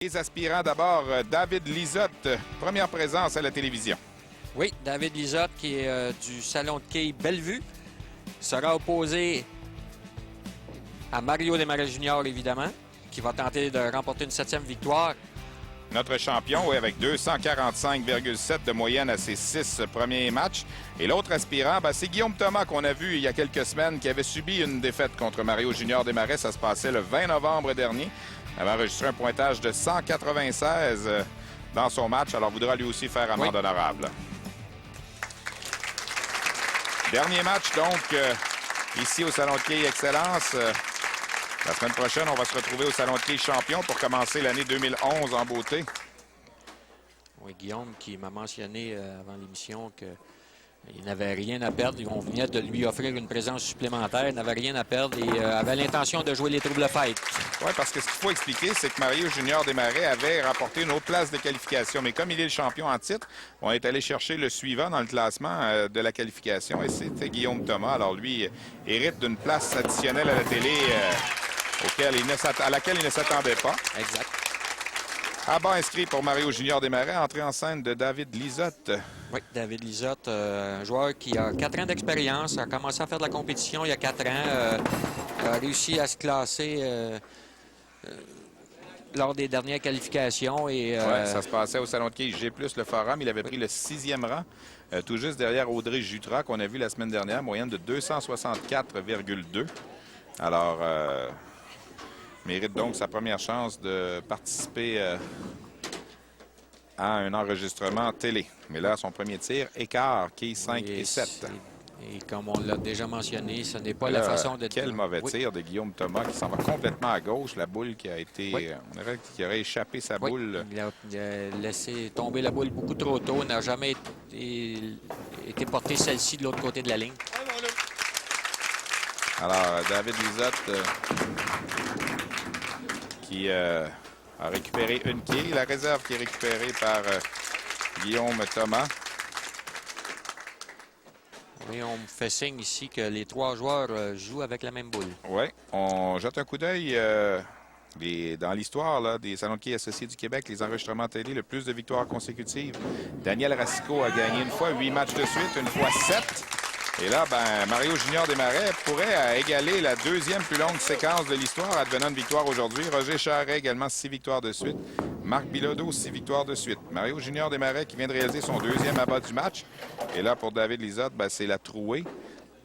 Les aspirants d'abord, David Lizotte, première présence à la télévision. Oui, David Lizotte qui est du salon de quilles Bellevue sera opposé à Mario Desmarais Junior, évidemment, qui va tenter de remporter une 7e victoire. Notre champion, oui, avec 245,7 de moyenne à ses 6 premiers matchs. Et l'autre aspirant, c'est Guillaume Thomas qu'on a vu il y a quelques semaines, qui avait subi une défaite contre Mario Junior Desmarais. Ça se passait le 20 novembre dernier. Il avait enregistré un pointage de 196 dans son match. Alors, voudra lui aussi faire amende honorable. Dernier match, donc, ici au Salon de quilles Excellence. La semaine prochaine, on va se retrouver au Salon de quilles Champion pour commencer l'année 2011 en beauté. Oui, Guillaume qui m'a mentionné avant l'émission qu'il n'avait rien à perdre. On venait de lui offrir une présence supplémentaire. Il n'avait rien à perdre et avait l'intention de jouer les troubles fêtes. Oui, parce que ce qu'il faut expliquer, c'est que Mario Junior Desmarais avait rapporté une autre place de qualification. Mais comme il est le champion en titre, on est allé chercher le suivant dans le classement de la qualification. Et c'était Guillaume Thomas. Alors lui, hérite d'une place additionnelle à la télé à laquelle il ne s'attendait pas. Exact. À bas inscrit pour Mario Junior Desmarais, entrée en scène de David Lizotte. Oui, David Lizotte, un joueur qui a 4 ans d'expérience, a commencé à faire de la compétition il y a 4 ans, a réussi à se classer lors des dernières qualifications. Et, ça se passait au Salon de quilles G+, le Forum. Il avait pris le 6e rang, tout juste derrière Audrey Jutras, qu'on a vu la semaine dernière, moyenne de 264,2. Alors, mérite donc sa première chance de participer à un enregistrement télé. Mais là, son premier tir, écart, quilles 5 et 7. Et comme on l'a déjà mentionné, ce n'est pas la façon de... Quel mauvais tir de Guillaume Thomas qui s'en va complètement à gauche. La boule qui a été... on dirait qu'il aurait échappé sa boule. Il a laissé tomber la boule beaucoup trop tôt. N'a jamais été porté celle-ci de l'autre côté de la ligne. Alors, David Lizotte qui a récupéré une quille. La réserve qui est récupérée par Guillaume Thomas. Oui, on me fait signe ici que les 3 joueurs jouent avec la même boule. Oui, on jette un coup d'œil dans l'histoire des Salons de quilles associés du Québec, les enregistrements télé, le plus de victoires consécutives. Daniel Racicot a gagné une fois 8 matchs de suite, une fois 7. Et là, Mario Junior Desmarais pourrait égaler la 2e plus longue séquence de l'histoire, advenant une victoire aujourd'hui. Roger Charret également 6 victoires de suite. Marc Bilodeau, 6 victoires de suite. Mario Junior Desmarais qui vient de réaliser son 2e abat du match. Et là, pour David Lizotte, c'est la trouée.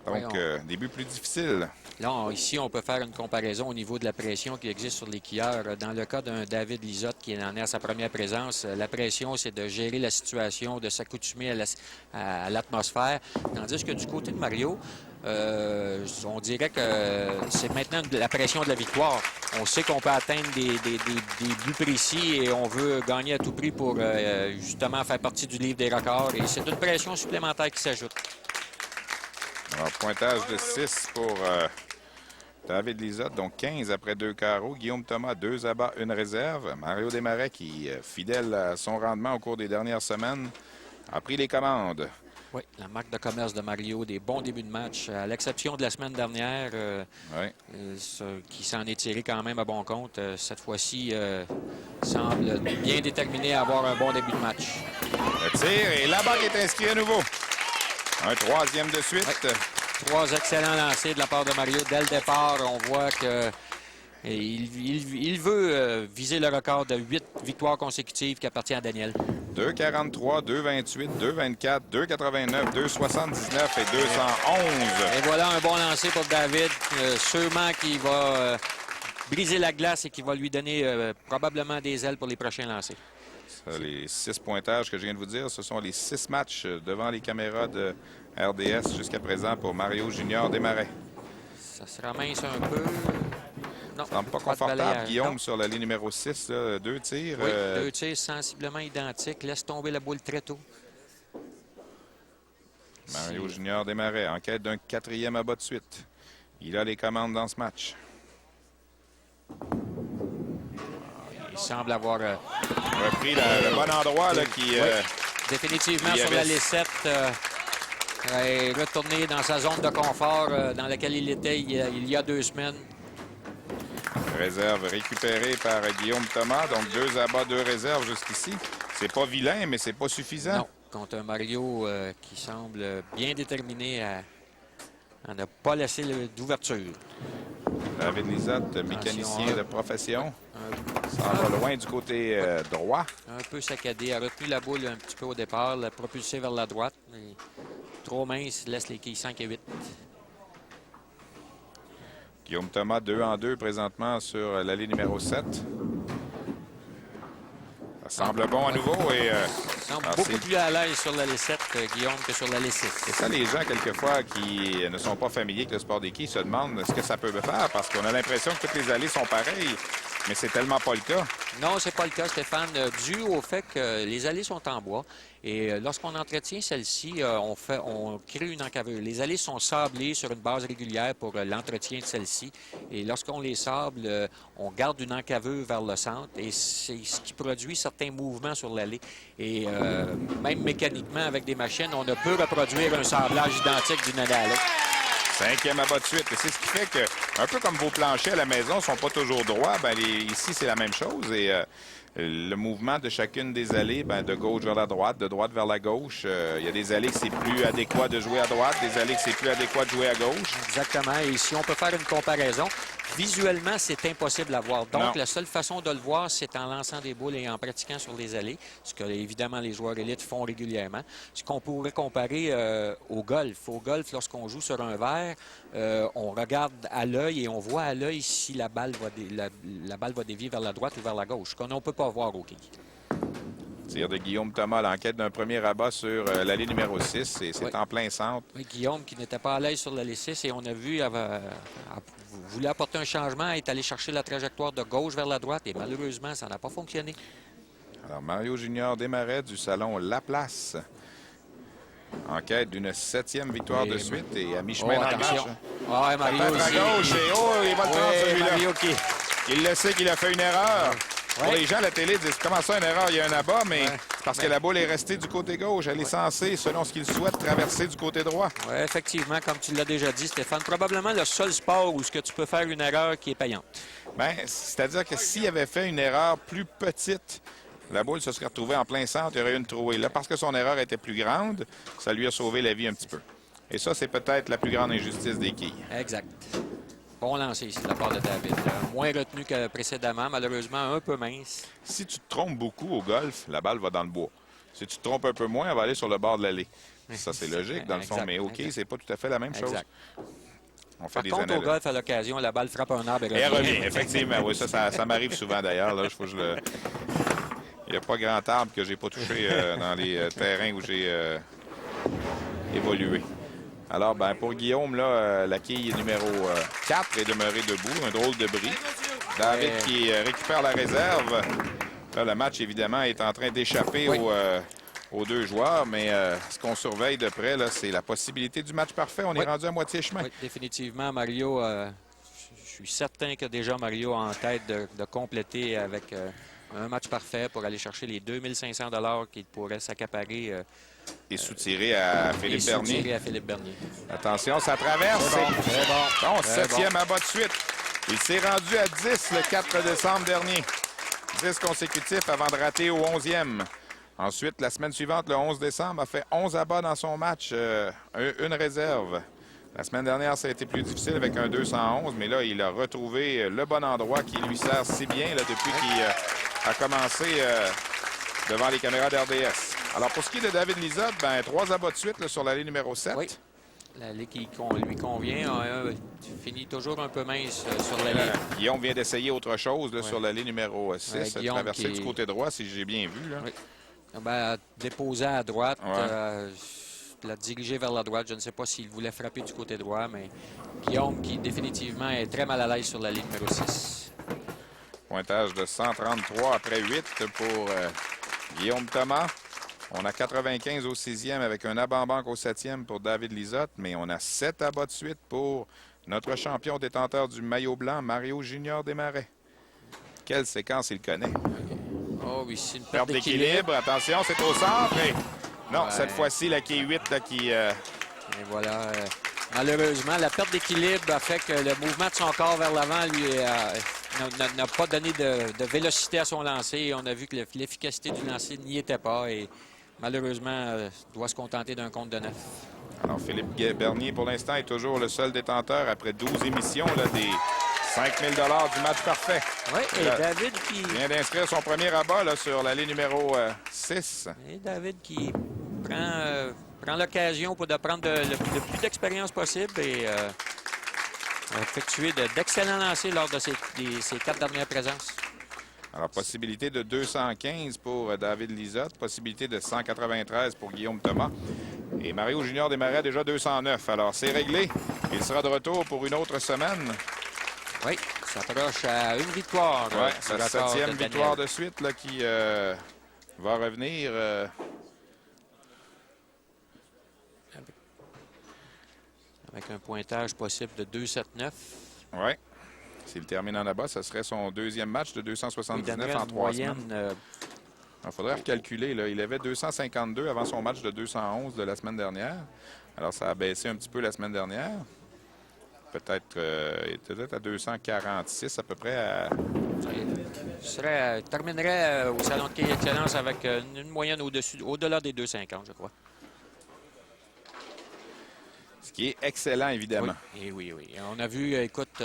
Donc, début plus difficile. Là, ici, on peut faire une comparaison au niveau de la pression qui existe sur les quilleurs. Dans le cas d'un David Lizotte qui en est à sa première présence, la pression, c'est de gérer la situation, de s'accoutumer à l'atmosphère. Tandis que du côté de Mario, on dirait que c'est maintenant la pression de la victoire. On sait qu'on peut atteindre des buts précis et on veut gagner à tout prix pour justement faire partie du livre des records. Et c'est une pression supplémentaire qui s'ajoute. Alors, pointage de 6 pour David Lizotte, donc 15 après 2 carreaux. Guillaume Thomas, 2 abats, 1 réserve. Mario Desmarais, qui, fidèle à son rendement au cours des dernières semaines, a pris les commandes. Oui, la marque de commerce de Mario, des bons débuts de match, à l'exception de la semaine dernière, qui s'en est tiré quand même à bon compte. Cette fois-ci, semble bien déterminé à avoir un bon début de match. Le tir et la balle est inscrite à nouveau. Un 3e de suite. Oui. 3 excellents lancers de la part de Mario. Dès le départ, on voit que il veut viser le record de 8 victoires consécutives qui appartient à Daniel. 2,43, 2,28, 2,24, 2,89, 2,79 et 211. Et voilà un bon lancer pour David. Sûrement qu'il va briser la glace et qui va lui donner probablement des ailes pour les prochains lancers. Les 6 pointages que je viens de vous dire, ce sont les 6 matchs devant les caméras de RDS jusqu'à présent pour Mario Junior Desmarais. Ça se ramasse un peu. Non, semble pas confortable, Guillaume, sur la ligne numéro 6. 2 tirs. Oui, 2 tirs sensiblement identiques. Laisse tomber la boule très tôt. Mario Junior Desmarais en quête d'un 4e abat de suite. Il a les commandes dans ce match. Il semble avoir repris le bon endroit qui... définitivement sur la lissette. Est retourné dans sa zone de confort dans laquelle il était il y a 2 semaines. Réserve récupérée par Guillaume Thomas. Donc 2 abats, 2 réserves jusqu'ici. C'est pas vilain, mais c'est pas suffisant. Non, contre un Mario qui semble bien déterminé à ne pas laisser d'ouverture. David Lizotte, mécanicien de profession. Ça va loin du côté droit. Un peu saccadé. A retenu la boule un petit peu au départ, l'a propulsé vers la droite. Mais trop mince, laisse les quilles 5 et 8. Guillaume Thomas, 2 en 2 présentement sur l'allée numéro 7. Ça semble bon à nouveau. Et, il semble beaucoup plus à l'aise sur l'allée 7, Guillaume, que sur l'allée 6. Et ça, les gens, quelquefois, qui ne sont pas familiers avec le sport des quilles, se demandent ce que ça peut faire parce qu'on a l'impression que toutes les allées sont pareilles. Mais c'est tellement pas le cas. Non, c'est pas le cas, Stéphane, dû au fait que les allées sont en bois. Et lorsqu'on entretient celle-ci, on crée une encaveur. Les allées sont sablées sur une base régulière pour l'entretien de celle-ci. Et lorsqu'on les sable, on garde une encaveur vers le centre. Et c'est ce qui produit certains mouvements sur l'allée. Et même mécaniquement, avec des machines, on ne peut reproduire un sablage identique d'une allée à l'autre. 5e abat de suite. Et c'est ce qui fait que, un peu comme vos planchers à la maison ne sont pas toujours droits, ben ici, c'est la même chose. Et le mouvement de chacune des allées, ben, de gauche vers la droite, de droite vers la gauche, il y a des allées que c'est plus adéquat de jouer à droite, des allées que c'est plus adéquat de jouer à gauche. Exactement. Et si on peut faire une comparaison, visuellement, c'est impossible à voir. Donc, la seule façon de le voir, c'est en lançant des boules et en pratiquant sur les allées, ce que, évidemment, les joueurs élites font régulièrement. Ce qu'on pourrait comparer au golf. Au golf, lorsqu'on joue sur un verre, on regarde à l'œil et on voit à l'œil si la balle va dévier vers la droite ou vers la gauche, qu'on ne peut pas voir au quai. Tir de Guillaume Thomas, l'enquête d'un premier abat sur l'allée numéro 6. Et c'est en plein centre. Oui, Guillaume qui n'était pas à l'aise sur l'allée 6 et on a vu voulait apporter un changement, est allé chercher la trajectoire de gauche vers la droite et malheureusement, ça n'a pas fonctionné. Alors, Mario Junior Desmarais du salon Laplace. En quête d'une 7e victoire de suite et à mi-chemin dans le match. Ah, Mario à aussi. gauche et il va le prendre celui-là. Mario Il le sait qu'il a fait une erreur. Pour les gens à la télé, disent comment ça, une erreur? Il y a un abat, mais parce que la boule est restée du côté gauche. Elle est censée, selon ce qu'il souhaite, traverser du côté droit. Oui, effectivement, comme tu l'as déjà dit, Stéphane, probablement le seul sport où ce que tu peux faire une erreur qui est payante. Bien, c'est-à-dire que s'il avait fait une erreur plus petite, la boule se serait retrouvée en plein centre, il y aurait eu une trouée. Là, parce que son erreur était plus grande, ça lui a sauvé la vie un petit peu. Et ça, c'est peut-être la plus grande injustice des quilles. Exact. Bon lancer ici de la part de David. Moins retenu que précédemment, malheureusement un peu mince. Si tu te trompes beaucoup au golf, la balle va dans le bois. Si tu te trompes un peu moins, elle va aller sur le bord de l'allée. Ça, c'est logique dans le fond, mais OK, c'est pas tout à fait la même chose. On fait Par des contre, analyses. au golf, à l'occasion, la balle frappe un arbre et elle revient, effectivement. Oui, ça m'arrive souvent d'ailleurs. Là, il n'y a pas grand arbre que j'ai pas touché dans les terrains où j'ai évolué. Alors, ben, pour Guillaume, là, la quille numéro 4 est demeurée debout. Un drôle de bris. David qui récupère la réserve. Là, le match, évidemment, est en train d'échapper aux deux joueurs. Mais ce qu'on surveille de près, c'est la possibilité du match parfait. On est rendu à moitié chemin. Oui, définitivement, Mario. Je suis certain que déjà Mario a en tête de compléter avec un match parfait pour aller chercher les 2500 $ qu'il pourrait s'accaparer. Et soutirer à Philippe Bernier. Attention, ça traverse. C'est bon. Bon, 7e abat de suite. Il s'est rendu à 10 le 4 décembre dernier. 10 consécutifs avant de rater au 11e. Ensuite, la semaine suivante, le 11 décembre, a fait 11 abats dans son match. Une réserve. La semaine dernière, ça a été plus difficile avec un 211, mais là, il a retrouvé le bon endroit qui lui sert si bien là, depuis qu'il a commencé devant les caméras d'RDS. Alors, pour ce qui est de David Lizotte, ben, 3 abats de suite là, sur l'allée numéro 7. Oui, l'allée qui lui convient. Finit toujours un peu mince sur l'allée. Guillaume vient d'essayer autre chose là, sur l'allée numéro 6, traverser du côté droit, si j'ai bien vu. Là. Oui. Ben, déposer à droite, la diriger vers la droite. Je ne sais pas s'il voulait frapper du côté droit, mais Guillaume qui définitivement est très mal à l'aise sur la ligne numéro 6. Pointage de 133 après 8 pour Guillaume Thomas. On a 95 au 6e avec un abat en banque au 7e pour David Lizotte, mais on a 7 abats de suite pour notre champion détenteur du maillot blanc, Mario Junior Desmarais. Quelle séquence il connaît. Oh oui, c'est une perte d'équilibre. Attention, c'est au centre. Et... Non, cette fois-ci, la quille 8 là, qui... Et voilà. Malheureusement, la perte d'équilibre a fait que le mouvement de son corps vers l'avant lui n'a pas donné de vélocité à son lancer. On a vu que l'efficacité du lancer n'y était pas et malheureusement doit se contenter d'un compte de 9. Alors, Philippe Bernier, pour l'instant, est toujours le seul détenteur après 12 émissions là, des 5 000 $ du match parfait. Oui, et là, David qui... vient d'inscrire son premier rabat là, sur l'allée numéro 6. Et David qui prend l'occasion pour de prendre le plus d'expérience possible et a effectué d'excellents lancers lors de ses 4 dernières présences. Alors, possibilité de 215 pour David Lizotte, possibilité de 193 pour Guillaume Thomas. Et Mario Junior Desmarais déjà 209. Alors, c'est réglé. Il sera de retour pour une autre semaine. Oui, s'approche à une victoire. Oui, sa 7e victoire de suite là, qui va revenir. Avec un pointage possible de 2,79. Oui. S'il termine en abat, ce serait son 2e match de 279 en 3 moyenne, semaines. Il faudrait recalculer. Là. Il avait 252 avant son match de 211 de la semaine dernière. Alors, ça a baissé un petit peu la semaine dernière. Peut-être à 246 à peu près. Terminerait au Salon de quai Excellence avec une moyenne au-delà des 2,50, je crois. Ce qui est excellent, évidemment. Oui, et oui. On a vu, écoute,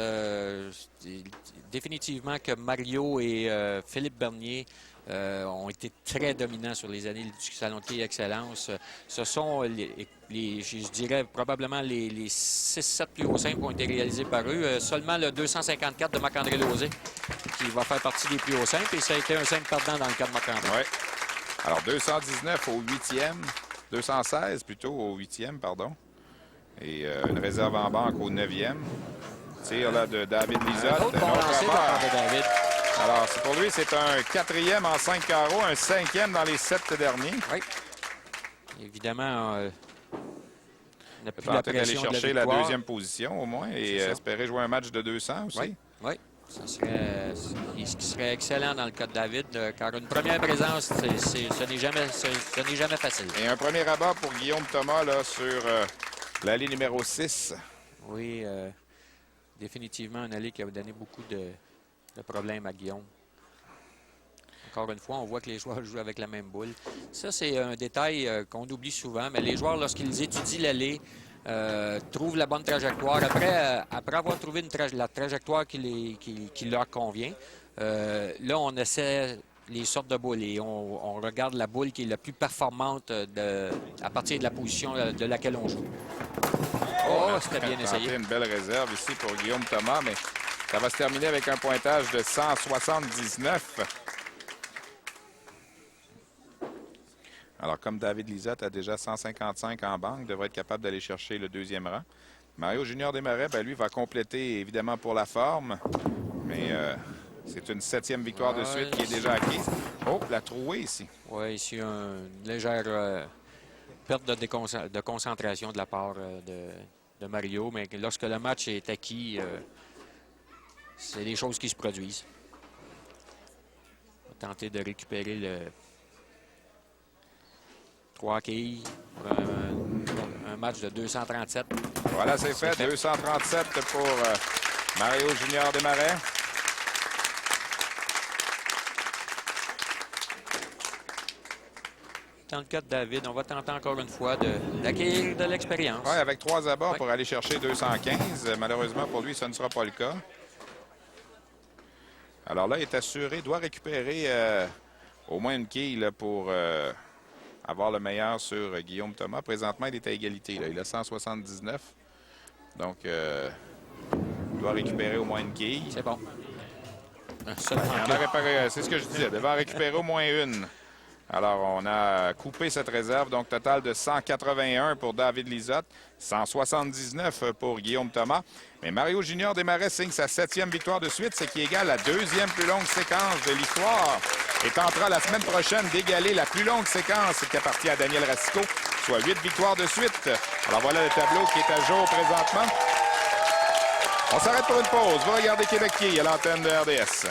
définitivement que Mario et Philippe Bernier ont été très dominants sur les années du Salon de quai Excellence. Ce sont, je dirais, probablement les 6-7 plus hauts simples qui ont été réalisés par eux. Seulement le 254 de Marc-André Lauzé qui va faire partie des plus hauts simples. Et ça a été un simple perdant dans le cas de Marc-André. Oui. Alors, 219 au 8e. 216 plutôt au 8e, pardon. Et une réserve en banque au 9e. Tir là, de David Lizotte. Un autre bon lancé de la part de David. Alors, pour lui, c'est un 4e en 5 carreaux, un 5e dans les 7 derniers. Oui. Évidemment, il a tenté d'aller chercher la 2e position au moins et espérer jouer un match de 200 aussi. Oui. Ce qui serait excellent dans le cas de David, car une première présence, ce n'est jamais facile. Et un premier rabat pour Guillaume Thomas là, sur l'allée numéro 6. Oui, définitivement un allée qui a donné beaucoup de problèmes à Guillaume. Encore une fois, on voit que les joueurs jouent avec la même boule. Ça, c'est un détail qu'on oublie souvent, mais les joueurs, lorsqu'ils étudient l'allée, trouvent la bonne trajectoire. Après avoir trouvé la trajectoire qui leur convient, là, on essaie les sortes de boules et on regarde la boule qui est la plus performante à partir de la position de laquelle on joue. Oh, c'était bien essayé. Une belle réserve ici pour Guillaume Thomas, mais ça va se terminer avec un pointage de 179. Alors, comme David Lizotte a déjà 155 en banque, devrait être capable d'aller chercher le 2e rang. Mario Junior Desmarais, lui, va compléter évidemment pour la forme, mais c'est une 7e victoire de suite qui est déjà acquise. Oh, la trouée ici. Oui, ici, une légère perte de concentration de la part de Mario, mais lorsque le match est acquis, c'est des choses qui se produisent. On va tenter de récupérer le 3 quilles pour un match de 237. Voilà, c'est fait. 237 pour Mario Junior Desmarais. Dans le cas de David, on va tenter encore une fois d'acquérir de l'expérience. Oui, avec 3 abats pour aller chercher 215. Malheureusement, pour lui, ça ne sera pas le cas. Alors là, il est assuré, doit récupérer au moins une quille là, pour avoir le meilleur sur Guillaume Thomas. Présentement, il est à égalité. Là. Il a 179. Donc, il doit récupérer au moins une quille. C'est bon. C'est ce que je disais. Il devait en récupérer au moins une. Alors, on a coupé cette réserve. Donc, total de 181 pour David Lizotte, 179 pour Guillaume Thomas. Mais Mario Junior Desmarais signe sa 7e victoire de suite, ce qui égale la 2e plus longue séquence de l'histoire. Et tentera la semaine prochaine d'égaler la plus longue séquence qui appartient à Daniel Racicot, soit 8 victoires de suite. Alors, voilà le tableau qui est à jour présentement. On s'arrête pour une pause. Vous regardez Québec qui à l'antenne de RDS.